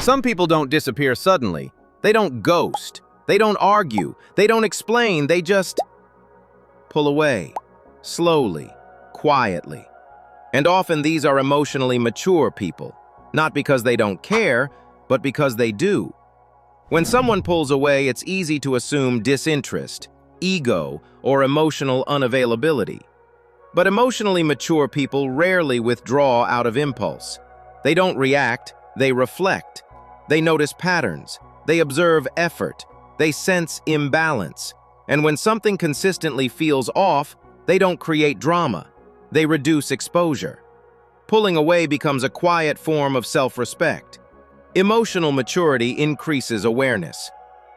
Some people don't disappear suddenly. They don't ghost. They don't argue. They don't explain. They just pull away, slowly, quietly. And often these are emotionally mature people, not because they don't care, but because they do. When someone pulls away, it's easy to assume disinterest, ego, or emotional unavailability. But emotionally mature people rarely withdraw out of impulse. They don't react, they reflect. They notice patterns, they observe effort, they sense imbalance. And when something consistently feels off, they don't create drama, they reduce exposure. Pulling away becomes a quiet form of self-respect. Emotional maturity increases awareness.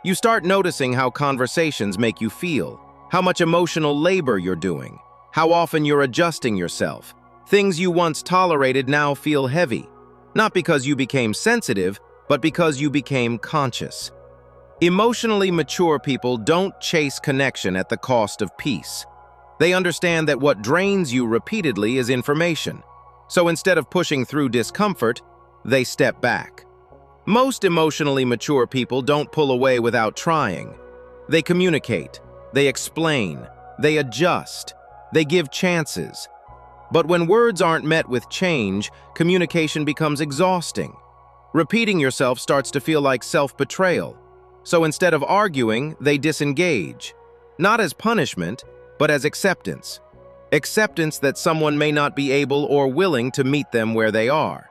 You start noticing how conversations make you feel, how much emotional labor you're doing, how often you're adjusting yourself. Things you once tolerated now feel heavy, not because you became sensitive, but because you became conscious. Emotionally mature people don't chase connection at the cost of peace. They understand that what drains you repeatedly is information. So instead of pushing through discomfort, they step back. Most emotionally mature people don't pull away without trying. They communicate, they explain, they adjust, they give chances. But when words aren't met with change, communication becomes exhausting. Repeating yourself starts to feel like self-betrayal. So instead of arguing, they disengage. Not as punishment, but as acceptance. Acceptance that someone may not be able or willing to meet them where they are.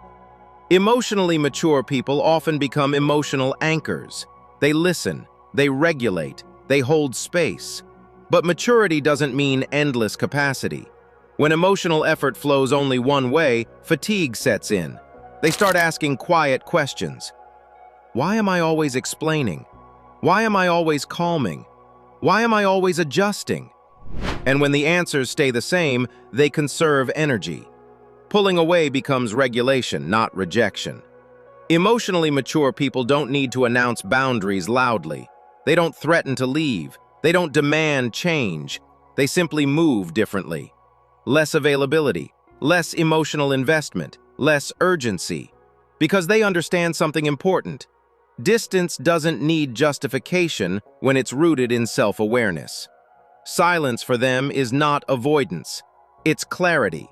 Emotionally mature people often become emotional anchors. They listen, they regulate, they hold space. But maturity doesn't mean endless capacity. When emotional effort flows only one way, fatigue sets in. They start asking quiet questions. Why am I always explaining? Why am I always calming? Why am I always adjusting? And when the answers stay the same, they conserve energy. Pulling away becomes regulation, not rejection. Emotionally mature people don't need to announce boundaries loudly. They don't threaten to leave. They don't demand change. They simply move differently. Less availability, less emotional investment, less urgency. Because they understand something important. Distance doesn't need justification when it's rooted in self-awareness. Silence for them is not avoidance. It's clarity.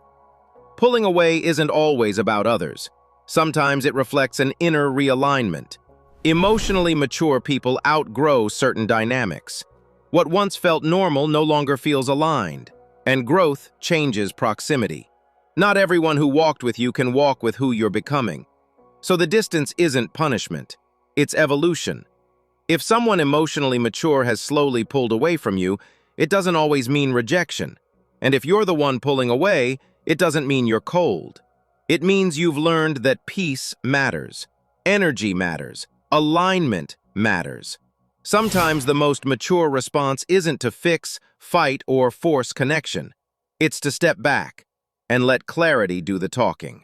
Pulling away isn't always about others. Sometimes it reflects an inner realignment. Emotionally mature people outgrow certain dynamics. What once felt normal no longer feels aligned, and growth changes proximity. Not everyone who walked with you can walk with who you're becoming. So the distance isn't punishment, it's evolution. If someone emotionally mature has slowly pulled away from you, it doesn't always mean rejection. And if you're the one pulling away, it doesn't mean you're cold. It means you've learned that peace matters, energy matters, alignment matters. Sometimes the most mature response isn't to fix, fight, or force connection. It's to step back and let clarity do the talking.